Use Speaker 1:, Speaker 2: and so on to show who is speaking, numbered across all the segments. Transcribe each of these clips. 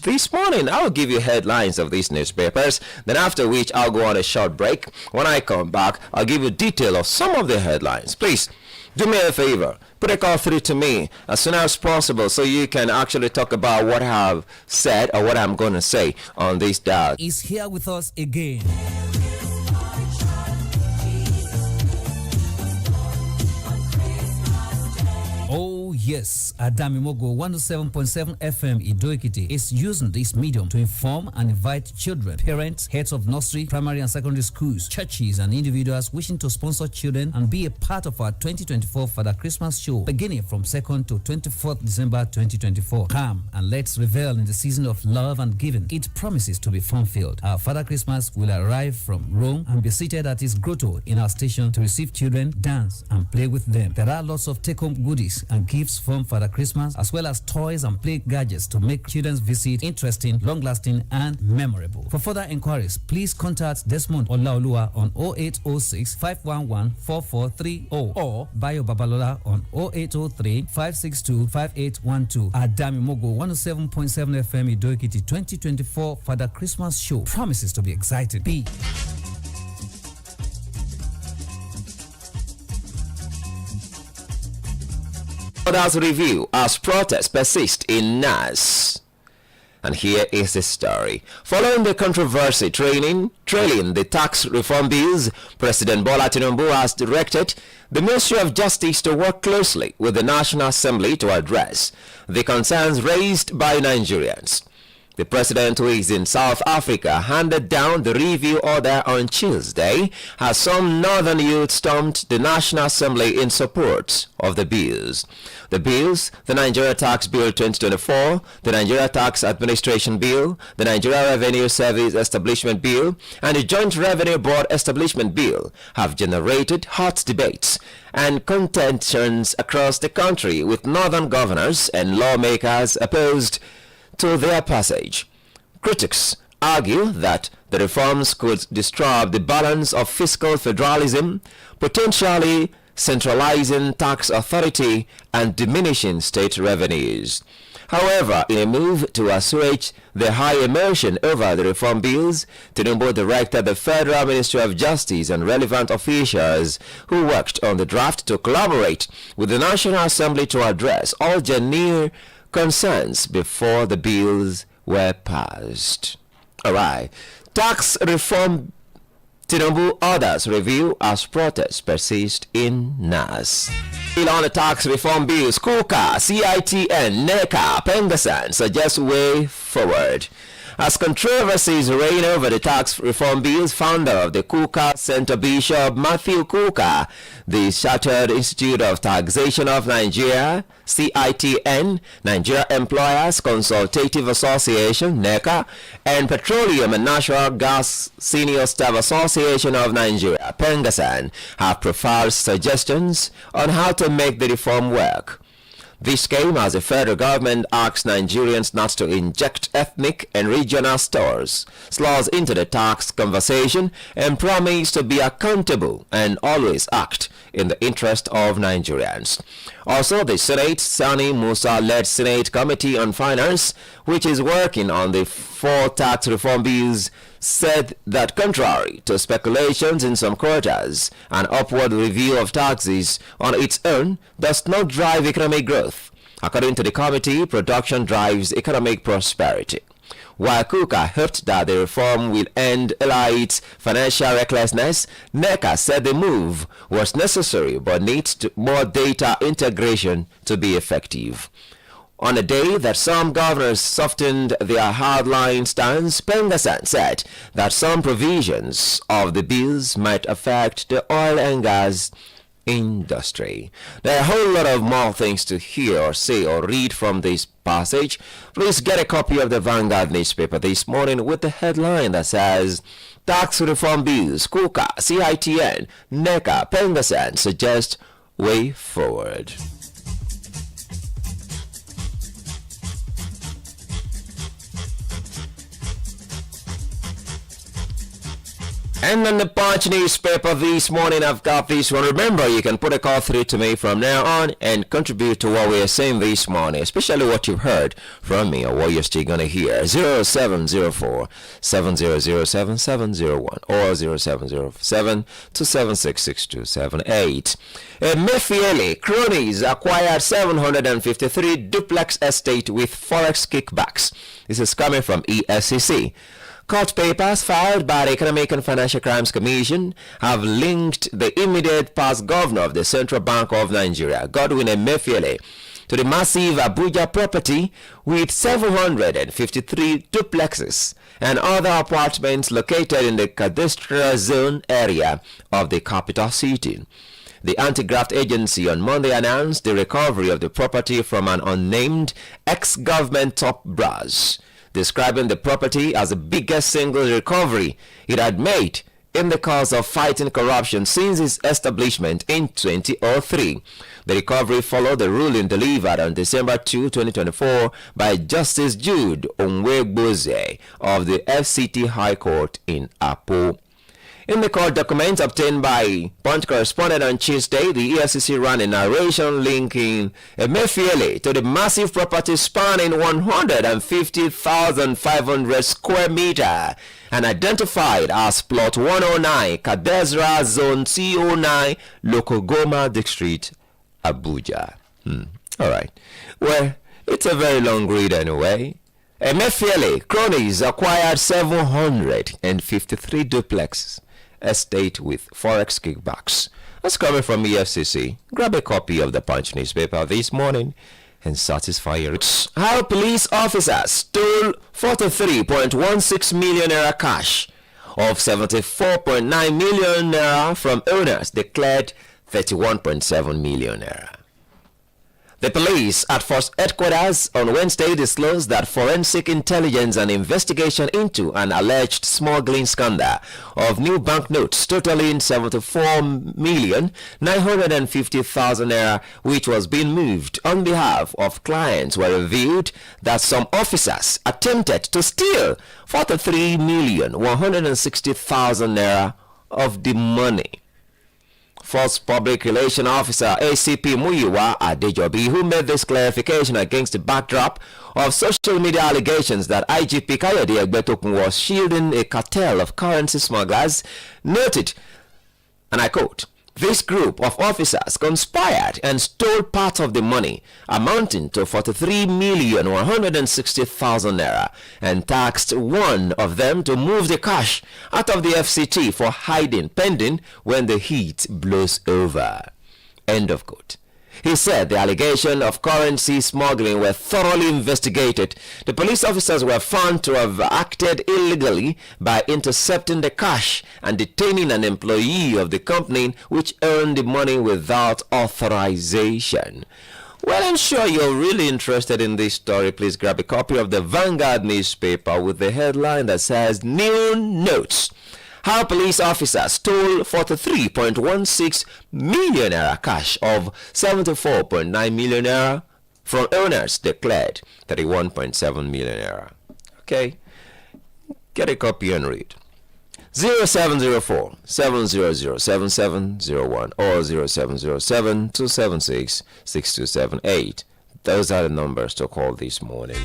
Speaker 1: this morning. I'll give you headlines of these newspapers, then after which I'll go on a short break. When I come back, I'll give you detail of some of the headlines. Please, do me a favor. Put a call through to me as soon as possible so you can actually talk about what I have said or what I'm going to say on this dial.
Speaker 2: Is here with us again. Oh yes, Adamimogo 107.7 FM Idoikiti is using this medium to inform and invite children, parents, heads of nursery, primary and secondary schools, churches and individuals wishing to sponsor children and be a part of our 2024 Father Christmas show beginning from 2nd to 24th December 2024. Come and let's revel in the season of love and giving. It promises to be fun-filled. Our Father Christmas will arrive from Rome and be seated at his grotto in our station to receive children, dance and play with them. There are lots of take-home goodies and gifts from Father Christmas, as well as toys and play gadgets to make children's visit interesting, long-lasting, and memorable. For further inquiries, please contact Desmond Olaoluwa on 0806 511 4430 or Bayo Babalola on 0803 562 5812. Adamimogo 107.7 FM Idoikiti 2024 Father Christmas show promises to be exciting.
Speaker 1: Others review as protests persist in NAS. And here is the story. Following the controversy trailing the tax reform bills, President Bola Tinubu has directed the Ministry of Justice to work closely with the National Assembly to address the concerns raised by Nigerians. The president, who is in South Africa, handed down the review order on Tuesday as some northern youth stormed the National Assembly in support of the bills. The bills, the Nigeria Tax Bill 2024, the Nigeria Tax Administration Bill, the Nigeria Revenue Service Establishment Bill, and the Joint Revenue Board Establishment Bill, have generated hot debates and contentions across the country, with northern governors and lawmakers opposed to their passage. Critics argue that the reforms could disturb the balance of fiscal federalism, potentially centralizing tax authority and diminishing state revenues. However, in a move to assuage the high emotion over the reform bills, Tinubu directed the Federal Ministry of Justice and relevant officials who worked on the draft to collaborate with the National Assembly to address all genuine concerns before the bills were passed. Alright. Tax reform Tinubu orders review as protests persist in NAS. On the tax reform bills, KUKA, CITN, NECA, Pengasan suggest way forward. As controversies reign over the tax reform bills, founder of the KUKA Center, Bishop Matthew KUKA, the Chartered Institute of Taxation of Nigeria, CITN, Nigeria Employers Consultative Association, NECA, and Petroleum and Natural Gas Senior Staff Association of Nigeria, Pengasan, have profiled suggestions on how to make the reform work. This came as the federal government asked Nigerians not to inject ethnic and regional slurs into the tax conversation and promised to be accountable and always act in the interest of Nigerians. Also, the Senate, Sani Musa-led Senate Committee on Finance, which is working on the 4 tax reform bills, said that contrary to speculations in some quarters, an upward review of taxes on its own does not drive economic growth. According to the committee, production drives economic prosperity. While KUKA hoped that the reform will end elites' financial recklessness, NECA said the move was necessary but needs more data integration to be effective. On a day that some governors softened their hardline stance, Pengasan said that some provisions of the bills might affect the oil and gas industry. There are a whole lot of more things to hear or say or read from this passage. Please get a copy of the Vanguard newspaper this morning with the headline that says, Tax Reform Bills, KUKA, CITN, NECA, Pengasan suggest way forward. And on the Punch newspaper this morning, I've got this one. Remember, you can put a call through to me from now on and contribute to what we are saying this morning, especially what you've heard from me or what you're still going to hear. 0704 7007 701 or 0707 276 6278. Emefiele cronies acquired 753 duplex estate with forex kickbacks. This is coming from EFCC. Court papers filed by the Economic and Financial Crimes Commission have linked the immediate past governor of the Central Bank of Nigeria, Godwin Emefiele, to the massive Abuja property with 753 duplexes and other apartments located in the cadastral zone area of the capital city. The anti-graft agency on Monday announced the recovery of the property from an unnamed ex-government top brass, describing the property as the biggest single recovery it had made in the course of fighting corruption since its establishment in 2003. The recovery followed the ruling delivered on December 2, 2024 by Justice Jude Onwegboze of the FCT High Court in Apo. In the court documents obtained by Punch correspondent on Tuesday, the EFCC ran a narration linking Emefiele to the massive property spanning 150,500 square meter and identified as Plot 109, Kadezra Zone C09, Lokogoma District, Abuja. All right. Well, it's a very long read anyway. Emefiele cronies acquired 753 duplexes estate with forex kickbacks. That's coming from EFCC. Grab a copy of the Punch newspaper this morning and satisfy your rich. How police officers stole 43.16 million naira cash of 74.9 million naira from owners declared 31.7 million naira. The police at Force Headquarters on Wednesday disclosed that forensic intelligence and investigation into an alleged smuggling scandal of new banknotes totaling 74,950,000 naira, which was being moved on behalf of clients, were revealed that some officers attempted to steal 43,160,000 naira of the money. Force Public Relations Officer ACP Muyiwa Adejobi, who made this clarification against the backdrop of social media allegations that IGP Kayode Egbetokun was shielding a cartel of currency smugglers, noted, and I quote, "This group of officers conspired and stole part of the money, amounting to 43,160,000 naira, and tasked one of them to move the cash out of the FCT for hiding pending when the heat blows over." End of quote. He said the allegation of currency smuggling were thoroughly investigated. The police officers were found to have acted illegally by intercepting the cash and detaining an employee of the company which earned the money without authorization. Well, I'm sure you're really interested in this story. Please grab a copy of the Vanguard newspaper with the headline that says "New Notes. How police officers stole 43.16 million naira cash of 74.9 million naira from owners declared 31.7 million naira. Okay, get a copy and read. 0704 700 7701 or 0707 276 6278. Those are the numbers to call this morning.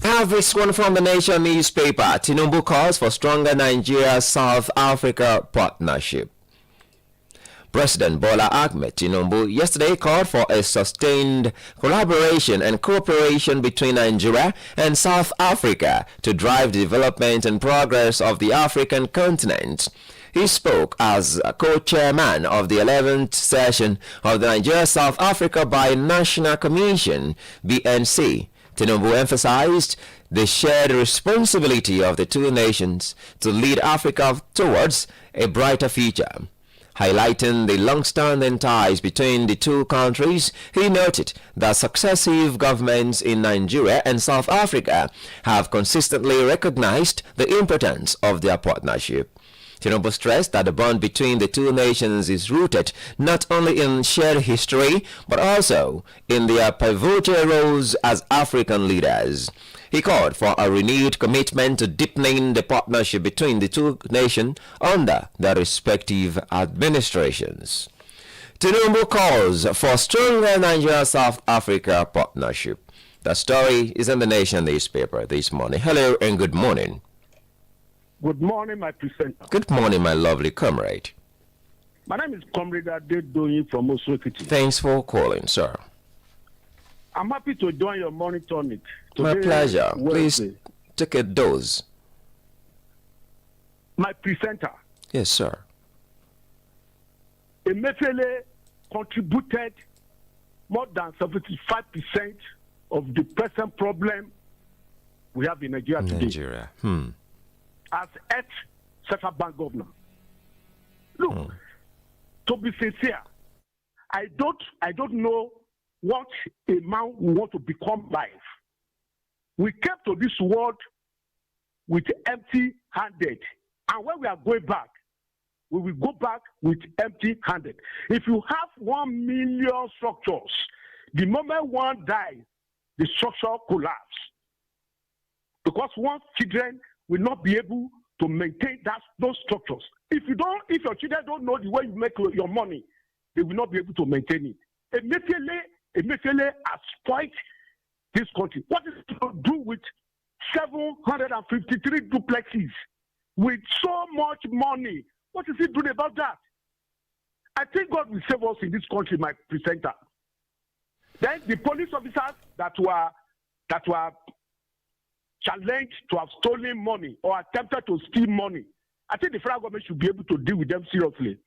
Speaker 1: I have this one from the Nation newspaper. Tinubu calls for stronger Nigeria-South Africa partnership. President Bola Ahmed Tinubu yesterday called for a sustained collaboration and cooperation between Nigeria and South Africa to drive the development and progress of the African continent. He spoke as co-chairman of the 11th session of the Nigeria-South Africa Binational Commission, BNC. Tinubu emphasized the shared responsibility of the two nations to lead Africa towards a brighter future. Highlighting the long-standing ties between the two countries, he noted that successive governments in Nigeria and South Africa have consistently recognized the importance of their partnership. Tinubu stressed that the bond between the two nations is rooted not only in shared history, but also in their pivotal roles as African leaders. He called for a renewed commitment to deepening the partnership between the two nations under their respective administrations. Tinubu calls for stronger Nigeria-South Africa partnership. The story is in the Nation newspaper this morning. Hello and good morning.
Speaker 3: Good morning, my presenter.
Speaker 1: Good morning, my lovely comrade.
Speaker 3: My name is Comrade Adedoyin from Oswekiti.
Speaker 1: Thanks for calling, sir.
Speaker 3: I'm happy to join your morning tonic.
Speaker 1: My pleasure. Please take a dose.
Speaker 3: My presenter.
Speaker 1: Yes, sir.
Speaker 3: Emefiele contributed more than 75% of the present problem we have in Nigeria today. As ex-Central Bank governor. Look, to be sincere, I don't know what a man will want to become life. We came to this world with empty-handed. And when we are going back, we will go back with empty-handed. If you have 1 million structures, the moment one dies, the structure collapses. Because once children will not be able to maintain those structures. If your children don't know the way you make your money, they will not be able to maintain it. Emefiele has spoiled this country. What is it to do with 753 duplexes with so much money? What is he doing about that? I think God will save us in this country, my presenter. Then the police officers that were challenged to have stolen money or attempted to steal money, I think the federal government should be able to deal with them seriously.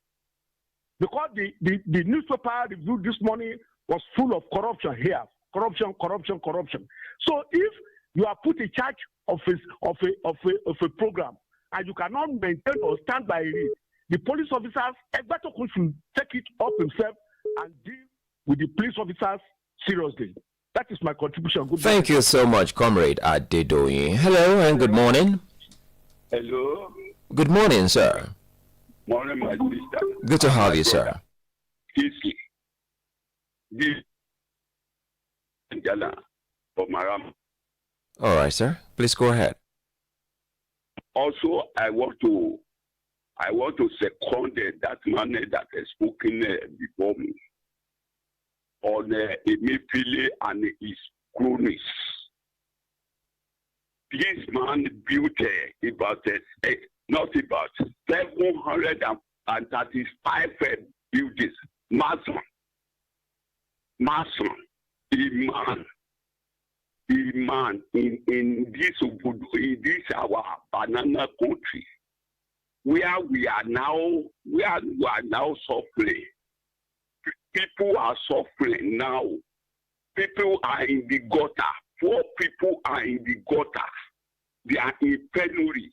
Speaker 3: Because the newspaper review this morning was full of corruption here. Corruption. So if you are put in charge of a program and you cannot maintain or stand by it, the police officers, Egbatokun should take it up himself and deal with the police officers seriously. That is my contribution.
Speaker 1: Thank you so much, Comrade Adedoyin. Hello and good morning.
Speaker 4: Hello.
Speaker 1: Good morning, sir.
Speaker 4: Morning, my sister.
Speaker 1: Good to have you, sir.
Speaker 4: This
Speaker 1: All right, sir. Please go ahead.
Speaker 4: Also, I want to second that man that has spoken before me on Emefiele and his cronies. This man built not about 735 buildings. Mason, a man in this our banana country, where we are now suffering. People are suffering now. People are in the gutter. Poor people are in the gutter. They are in penury.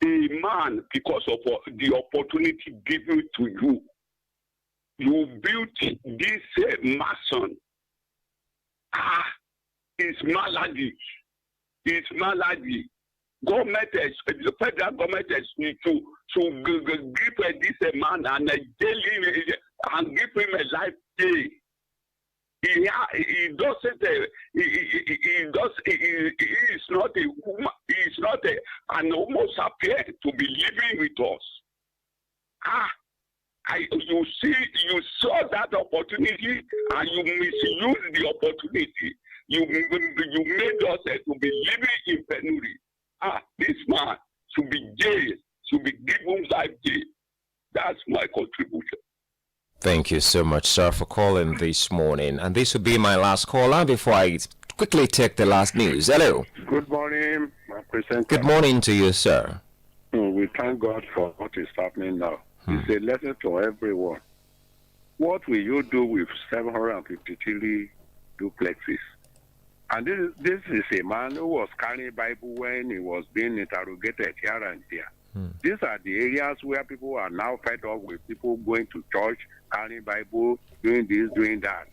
Speaker 4: A man, because of the opportunity given to you, you built this mason. It's malady. It's malady. The federal government is to give this man and jail him and give him a life day. He doesn't. He is not a woman. He is not an homo sapien to be living with us. You saw that opportunity and you misused the opportunity. You made us to be living in penury. This man should be jailed, should be given life jail. That's my contribution.
Speaker 1: Thank you so much, sir, for calling this morning. And this will be my last caller before I quickly take the last news. Hello.
Speaker 5: Good morning, my presenter.
Speaker 1: Good morning to you, sir.
Speaker 5: We thank God for what is happening now. It's a lesson to everyone. What will you do with 753 duplexes? And this is a man who was carrying Bible when he was being interrogated here and there. These are the areas where people are now fed up with people going to church, carrying Bible, doing this, doing that.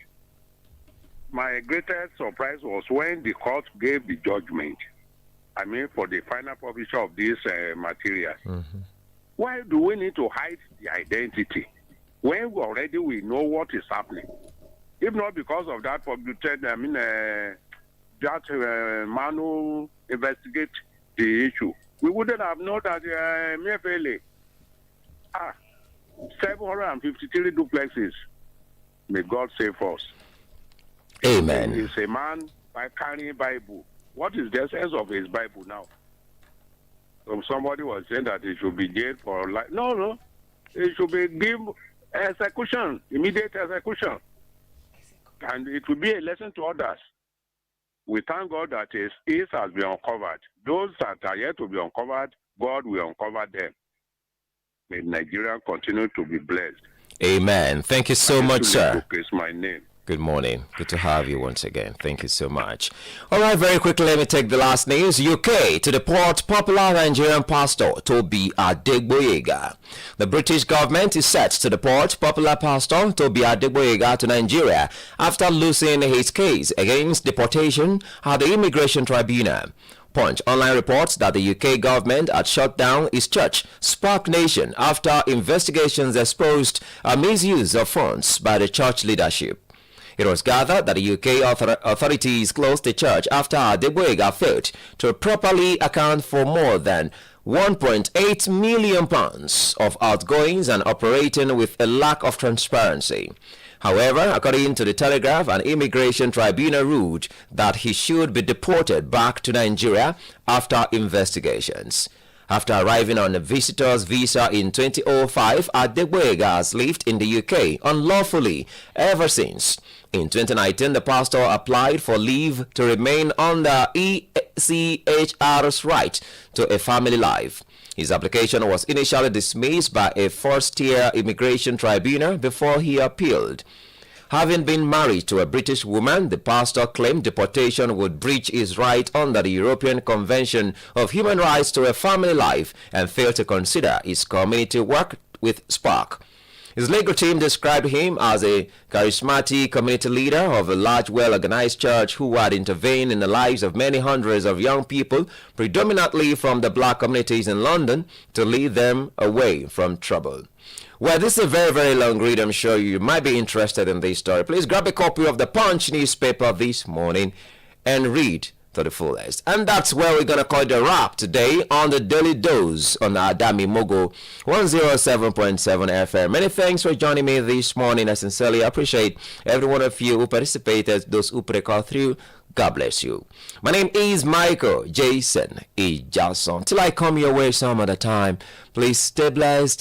Speaker 5: My greatest surprise was when the court gave the judgment, for the final publisher of these materials. Why do we need to hide the identity when we know what is happening? If not because of that polluted, that man who investigate the issue, we wouldn't have known that Mefele 753 duplexes. May God save us.
Speaker 1: Amen.
Speaker 5: He's a man by carrying Bible. What is the essence of his Bible now? So somebody was saying that he should be jailed for life. No. He should be given execution, immediate execution. And it will be a lesson to others. We thank God that his has been uncovered. Those that are yet to be uncovered, God will uncover them. May Nigeria continue to be blessed.
Speaker 1: Amen. Thank you so much, sir.
Speaker 5: Is my name.
Speaker 1: Good morning. Good to have you once again. Thank you so much. All right, very quickly, let me take the last news. UK to deport popular Nigerian pastor Toby Adegboyega. The British government is set to deport popular pastor Toby Adegboyega to Nigeria after losing his case against deportation at the Immigration Tribunal. Punch online reports that the UK government had shut down its church, Spark Nation, after investigations exposed a misuse of funds by the church leadership. It was gathered that the UK authorities closed the church after Adegboyega failed to properly account for more than £1.8 million of outgoings and operating with a lack of transparency. However, according to the Telegraph, an immigration tribunal ruled that he should be deported back to Nigeria after investigations. After arriving on a visitor's visa in 2005, Adegboyega has lived in the UK unlawfully ever since. In 2019, the pastor applied for leave to remain under ECHR's right to a family life. His application was initially dismissed by a first-tier immigration tribunal before he appealed. Having been married to a British woman, the pastor claimed deportation would breach his right under the European Convention of Human Rights to a family life and failed to consider his community work with Spark. His legal team described him as a charismatic community leader of a large, well-organized church who had intervened in the lives of many hundreds of young people, predominantly from the black communities in London, to lead them away from trouble. Well, this is a very, very long read. I'm sure you might be interested in this story. Please grab a copy of the Punch newspaper this morning and read to the fullest. And that's where we're going to call it a wrap today on the Daily Dose on Adamimogo 107.7 FM. Many thanks for joining me this morning. I sincerely appreciate every one of you who participated, those who put a call through. God bless you. My name is Michael Jason Ijasan. Till I come your way some other time, please stay blessed.